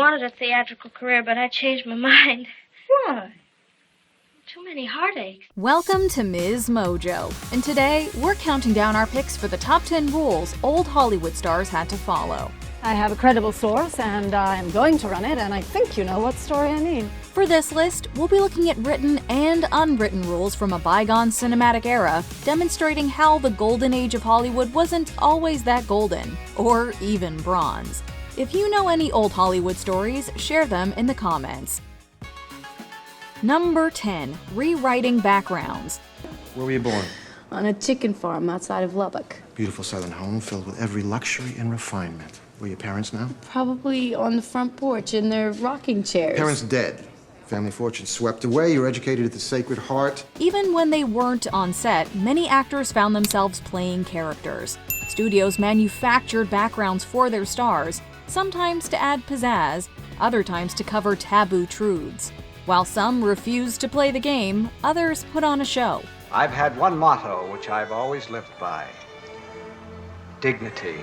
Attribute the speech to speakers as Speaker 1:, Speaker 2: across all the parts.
Speaker 1: wanted a theatrical career, but I changed my mind.
Speaker 2: Why?
Speaker 1: Too many heartaches.
Speaker 3: Welcome to MsMojo, and today we're counting down our picks for the top 10 rules old Hollywood stars had to follow.
Speaker 2: I have a credible source, and I'm going to run it, and I think you know what story I mean.
Speaker 3: For this list, we'll be looking at written and unwritten rules from a bygone cinematic era, demonstrating how the golden age of Hollywood wasn't always that golden, or even bronze. If you know any old Hollywood stories, share them in the comments. Number 10. Rewriting backgrounds.
Speaker 4: Where were you born?
Speaker 2: On a chicken farm outside of Lubbock.
Speaker 4: Beautiful southern home filled with every luxury and refinement. Where are your parents now?
Speaker 2: Probably on the front porch in their rocking chairs.
Speaker 4: Parents dead. Family fortune swept away. You were educated at the Sacred Heart.
Speaker 3: Even when they weren't on set, many actors found themselves playing characters. Studios manufactured backgrounds for their stars, sometimes to add pizzazz, other times to cover taboo truths. While some refused to play the game, others put on a show.
Speaker 5: I've had one motto which I've always lived by. Dignity.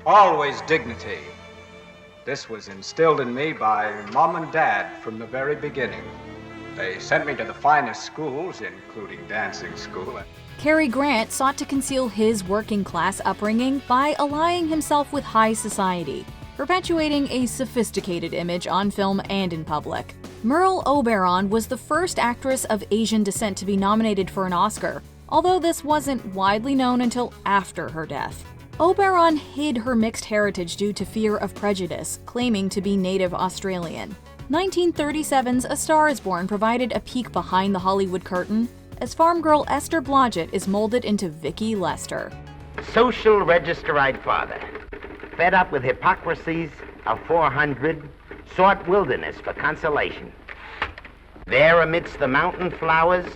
Speaker 5: Always dignity. This was instilled in me by Mom and Dad from the very beginning. They sent me to the finest schools, including dancing school.
Speaker 3: Cary Grant sought to conceal his working-class upbringing by allying himself with high society, perpetuating a sophisticated image on film and in public. Merle Oberon was the first actress of Asian descent to be nominated for an Oscar, although this wasn't widely known until after her death. Oberon hid her mixed heritage due to fear of prejudice, claiming to be native Australian. 1937's A Star is Born provided a peek behind the Hollywood curtain, as farm girl Esther Blodgett is molded into Vicki Lester.
Speaker 6: Social registerite father, fed up with hypocrisies of 400, sought wilderness for consolation. There amidst the mountain flowers,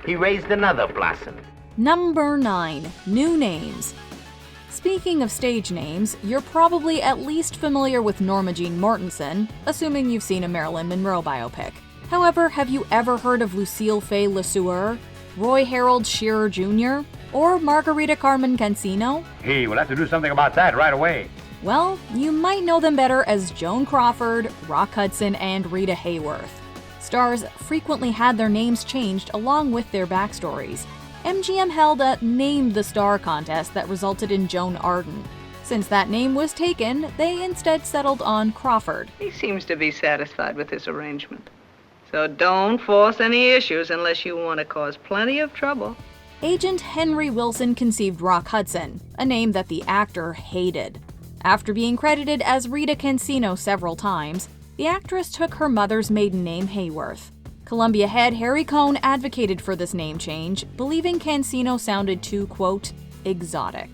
Speaker 6: he raised another blossom.
Speaker 3: Number 9. New names. Speaking of stage names, you're probably at least familiar with Norma Jean Mortensen, assuming you've seen a Marilyn Monroe biopic. However, have you ever heard of Lucille Fay LeSueur, Roy Harold Shearer Jr., or Margarita Carmen Cancino?
Speaker 7: Hey, we'll have to do something about that right away.
Speaker 3: Well, you might know them better as Joan Crawford, Rock Hudson, and Rita Hayworth. Stars frequently had their names changed along with their backstories. MGM held a Name the Star contest that resulted in Joan Arden. Since that name was taken, they instead settled on Crawford.
Speaker 8: He seems to be satisfied with this arrangement. So don't force any issues unless you want to cause plenty of trouble.
Speaker 3: Agent Henry Wilson conceived Rock Hudson, a name that the actor hated. After being credited as Rita Cancino several times, the actress took her mother's maiden name Hayworth. Columbia head Harry Cohn advocated for this name change, believing Cancino sounded too, quote, exotic.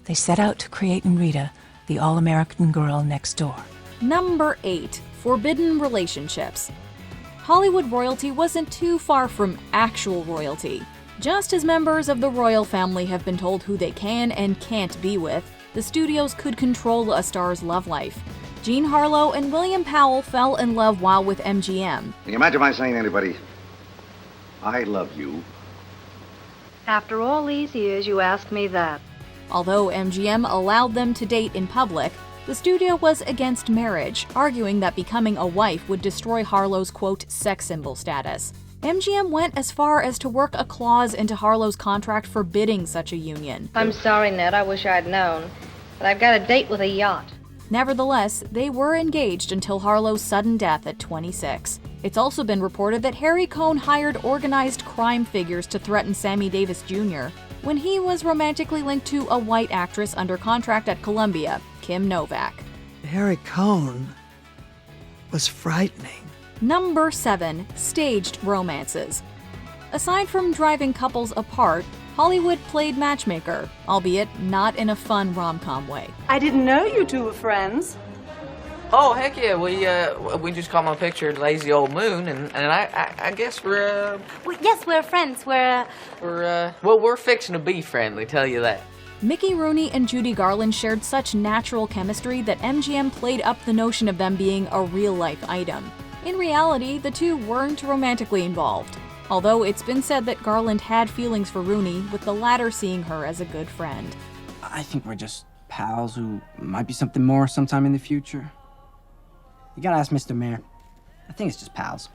Speaker 9: They set out to create in Rita the all-American girl next door.
Speaker 3: Number 8. Forbidden relationships. Hollywood royalty wasn't too far from actual royalty. Just as members of the royal family have been told who they can and can't be with, the studios could control a star's love life. Jean Harlow and William Powell fell in love while with MGM.
Speaker 10: Can you imagine my saying to anybody, I love you?
Speaker 8: After all these years, you ask me that.
Speaker 3: Although MGM allowed them to date in public, the studio was against marriage, arguing that becoming a wife would destroy Harlow's, quote, sex symbol status. MGM went as far as to work a clause into Harlow's contract forbidding such a union.
Speaker 1: I'm sorry, Ned. I wish I'd known. But I've got a date with a yacht.
Speaker 3: Nevertheless, they were engaged until Harlow's sudden death at 26. It's also been reported that Harry Cohn hired organized crime figures to threaten Sammy Davis Jr. when he was romantically linked to a white actress under contract at Columbia, Kim Novak.
Speaker 11: Harry Cohn was frightening.
Speaker 3: Number 7. Staged romances. Aside from driving couples apart, Hollywood played matchmaker, albeit not in a fun rom-com way.
Speaker 12: I didn't know you two were friends.
Speaker 13: Oh, heck yeah, we just caught my picture Lazy Old Moon, and I guess we're,
Speaker 1: Yes, we're friends.
Speaker 13: we're fixing to be friendly, tell you that.
Speaker 3: Mickey Rooney and Judy Garland shared such natural chemistry that MGM played up the notion of them being a real-life item. In reality, the two weren't romantically involved, although it's been said that Garland had feelings for Rooney, with the latter seeing her as a good friend.
Speaker 14: I think we're just pals who might be something more sometime in the future. You gotta ask Mr. Mayor. I think it's just pals.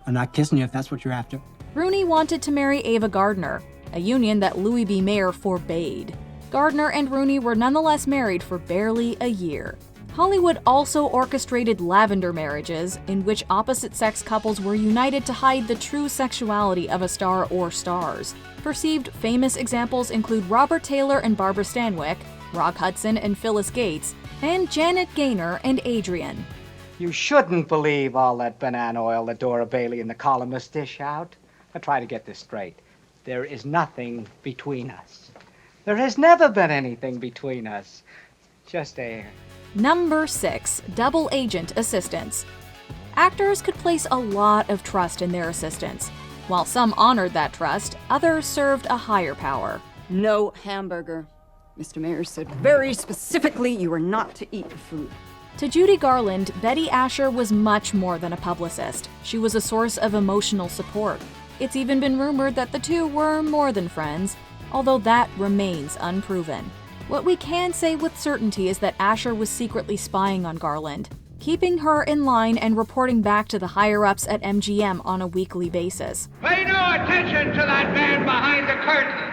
Speaker 14: I'm not kissing you if that's what you're after.
Speaker 3: Rooney wanted to marry Ava Gardner, a union that Louis B. Mayer forbade. Gardner and Rooney were nonetheless married for barely a year. Hollywood also orchestrated lavender marriages, in which opposite-sex couples were united to hide the true sexuality of a star or stars. Perceived famous examples include Robert Taylor and Barbara Stanwyck, Rock Hudson and Phyllis Gates, and Janet Gaynor and Adrian.
Speaker 5: You shouldn't believe all that banana oil that Dora Bailey and the columnists dish out. Now try to get this straight. There is nothing between us. There has never been anything between us. Just air.
Speaker 3: Number 6. Double agent assistants. Actors could place a lot of trust in their assistants. While some honored that trust, others served a higher power.
Speaker 15: No hamburger. Mr. Mayor said very specifically you are not to eat the food.
Speaker 3: To Judy Garland, Betty Asher was much more than a publicist. She was a source of emotional support. It's even been rumored that the two were more than friends, although that remains unproven. What we can say with certainty is that Asher was secretly spying on Garland, keeping her in line and reporting back to the higher-ups at MGM on a weekly basis.
Speaker 16: Pay no attention to that man behind the curtain.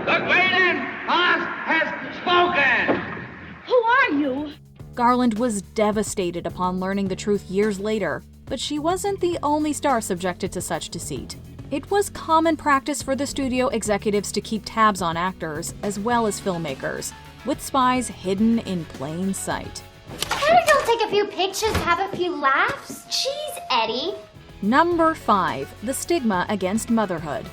Speaker 16: The great and boss has spoken.
Speaker 17: Who are you?
Speaker 3: Garland was devastated upon learning the truth years later, but she wasn't the only star subjected to such deceit. It was common practice for the studio executives to keep tabs on actors, as well as filmmakers, with spies hidden in plain sight.
Speaker 17: Why don't you take a few pictures, have a few laughs? Jeez, Eddie.
Speaker 3: Number 5. The stigma against motherhood.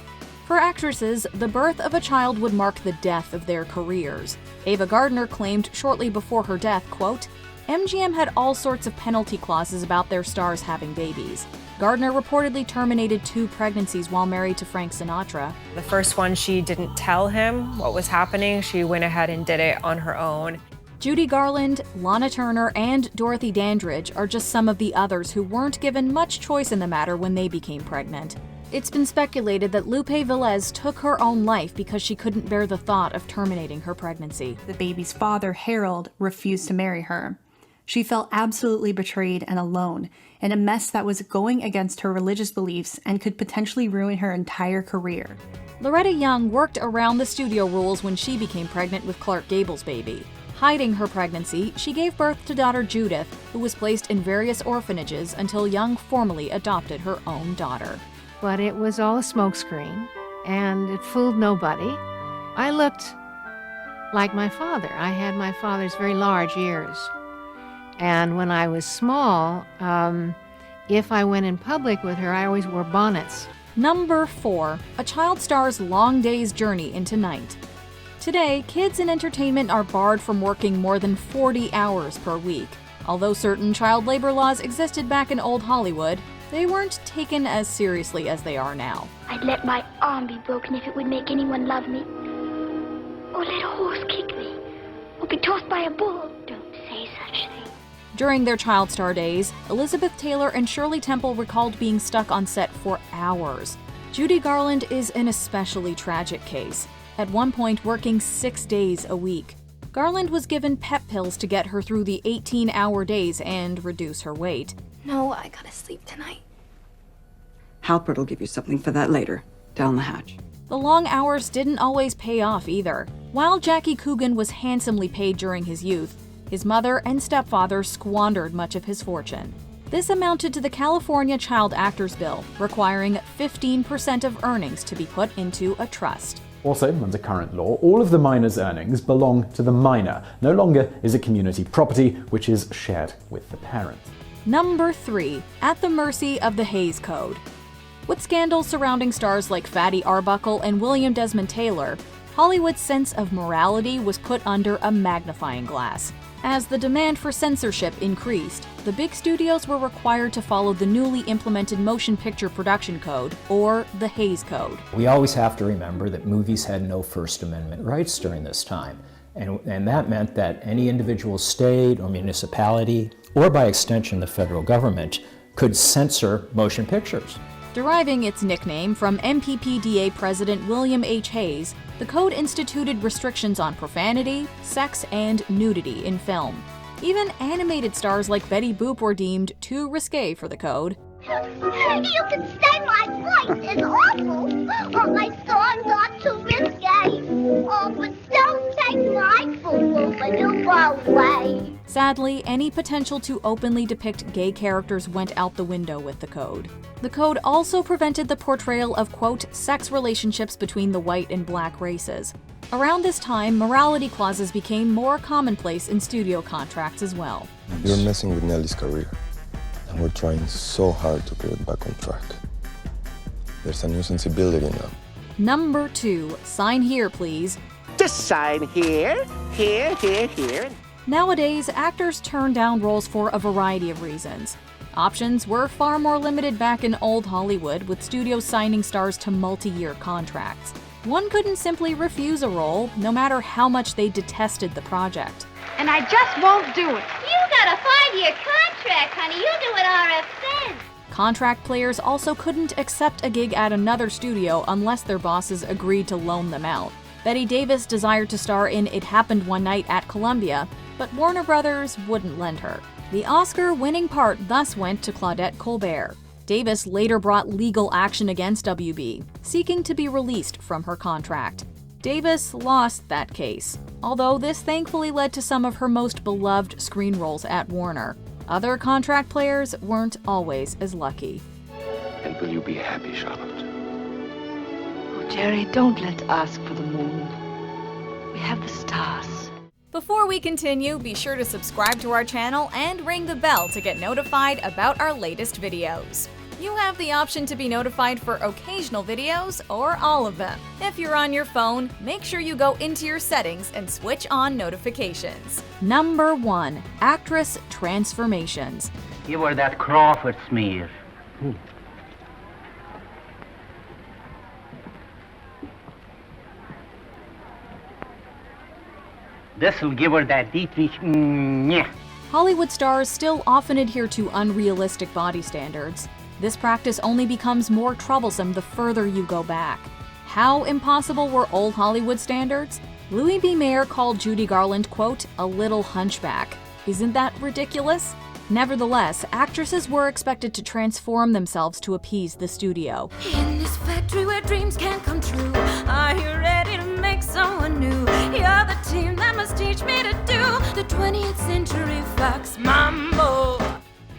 Speaker 3: For actresses, the birth of a child would mark the death of their careers. Ava Gardner claimed shortly before her death, quote, MGM had all sorts of penalty clauses about their stars having babies. Gardner reportedly terminated 2 pregnancies while married to Frank Sinatra.
Speaker 18: The first one, she didn't tell him what was happening. She went ahead and did it on her own.
Speaker 3: Judy Garland, Lana Turner, and Dorothy Dandridge are just some of the others who weren't given much choice in the matter when they became pregnant. It's been speculated that Lupe Velez took her own life because she couldn't bear the thought of terminating her pregnancy.
Speaker 19: The baby's father, Harold, refused to marry her. She felt absolutely betrayed and alone, in a mess that was going against her religious beliefs and could potentially ruin her entire career.
Speaker 3: Loretta Young worked around the studio rules when she became pregnant with Clark Gable's baby. Hiding her pregnancy, she gave birth to daughter Judith, who was placed in various orphanages until Young formally adopted her own daughter.
Speaker 20: But it was all a smokescreen, and it fooled nobody. I looked like my father. I had my father's very large ears. And when I was small, if I went in public with her, I always wore bonnets.
Speaker 3: Number 4. A child star's long day's journey into night. Today, kids in entertainment are barred from working more than 40 hours per week. Although certain child labor laws existed back in old Hollywood, they weren't taken as seriously as they are now.
Speaker 17: I'd let my arm be broken if it would make anyone love me. Or let a horse kick me. Or be tossed by a bull. Don't say such things.
Speaker 3: During their child star days, Elizabeth Taylor and Shirley Temple recalled being stuck on set for hours. Judy Garland is an especially tragic case, at one point working 6 days a week. Garland was given pep pills to get her through the 18-hour days and reduce her weight.
Speaker 15: No, I gotta sleep tonight. Halpert will give you something for that later, down the hatch.
Speaker 3: The long hours didn't always pay off either. While Jackie Coogan was handsomely paid during his youth, his mother and stepfather squandered much of his fortune. This amounted to the California Child Actors Bill, requiring 15% of earnings to be put into a trust.
Speaker 21: Also, under current law, all of the minor's earnings belong to the minor. No longer is it community property, which is shared with the parent.
Speaker 3: Number 3. At the mercy of the Hays Code. With scandals surrounding stars like Fatty Arbuckle and William Desmond Taylor, Hollywood's sense of morality was put under a magnifying glass. As the demand for censorship increased, the big studios were required to follow the newly implemented Motion Picture Production Code, or the Hays Code.
Speaker 22: We always have to remember that movies had no First Amendment rights during this time, and that meant that any individual state or municipality, or by extension the federal government, could censor motion pictures.
Speaker 3: Deriving its nickname from MPPDA President William H. Hays, the code instituted restrictions on profanity, sex, and nudity in film. Even animated stars like Betty Boop were deemed too risque for the code.
Speaker 17: You can say my voice is awful, or my songs are too risque. Oh, but don't take my food and you go away.
Speaker 3: Sadly, any potential to openly depict gay characters went out the window with the code. The code also prevented the portrayal of, quote, sex relationships between the white and black races. Around this time, morality clauses became more commonplace in studio contracts as well.
Speaker 2: You're messing with Nelly's career, and we're trying so hard to put it back on track. There's a new sensibility now.
Speaker 3: Number 2, sign here, please.
Speaker 6: Just sign here, here, here, here.
Speaker 3: Nowadays, actors turn down roles for a variety of reasons. Options were far more limited back in old Hollywood, with studios signing stars to multi-year contracts. One couldn't simply refuse a role, no matter how much they detested the project.
Speaker 17: And I just won't do it. You got a 5-year contract, honey. You do what RF says.
Speaker 3: Contract players also couldn't accept a gig at another studio unless their bosses agreed to loan them out. Betty Davis desired to star in It Happened One Night at Columbia, but Warner Brothers wouldn't lend her. The Oscar-winning part thus went to Claudette Colbert. Davis later brought legal action against WB, seeking to be released from her contract. Davis lost that case, although this thankfully led to some of her most beloved screen roles at Warner. Other contract players weren't always as lucky.
Speaker 10: And will you be happy, Charlotte?
Speaker 8: Oh, Jerry, don't let's ask for the moon. We have the stars.
Speaker 3: Before we continue, be sure to subscribe to our channel and ring the bell to get notified about our latest videos. You have the option to be notified for occasional videos or all of them. If you're on your phone, make sure you go into your settings and switch on notifications. Number 1, actress transformations.
Speaker 6: You were that Crawford smear. This'll give her that Dietrich.
Speaker 3: Hollywood stars still often adhere to unrealistic body standards. This practice only becomes more troublesome the further you go back. How impossible were old Hollywood standards? Louis B. Mayer called Judy Garland, quote, a little hunchback. Isn't that ridiculous? Nevertheless, actresses were expected to transform themselves to appease the studio.
Speaker 4: In this factory where dreams can't come true, are you ready to make someone new? You're the team that must teach me to do the 20th century Fox Mambo.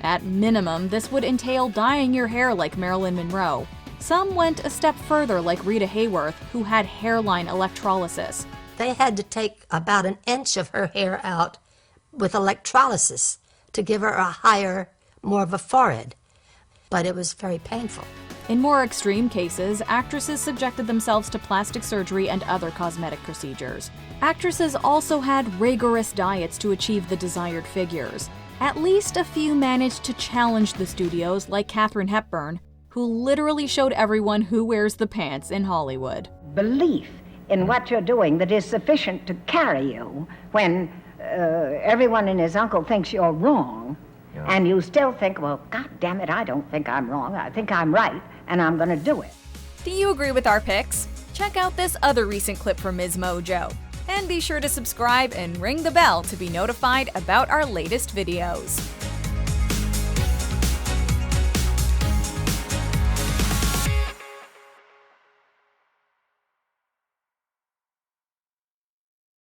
Speaker 3: At minimum, this would entail dyeing your hair like Marilyn Monroe. Some went a step further like Rita Hayworth, who had hairline electrolysis.
Speaker 23: They had to take about an inch of her hair out with electrolysis to give her a higher, more of a forehead. But it was very painful.
Speaker 3: In more extreme cases, actresses subjected themselves to plastic surgery and other cosmetic procedures. Actresses also had rigorous diets to achieve the desired figures. At least a few managed to challenge the studios, like Katharine Hepburn, who literally showed everyone who wears the pants in Hollywood.
Speaker 24: Belief in what you're doing that is sufficient to carry you when everyone and his uncle thinks you're wrong, and you still think, well, God damn it, I don't think I'm wrong. I think I'm right, and I'm going to do it.
Speaker 3: Do you agree with our picks? Check out this other recent clip from MsMojo. And be sure to subscribe and ring the bell to be notified about our latest videos.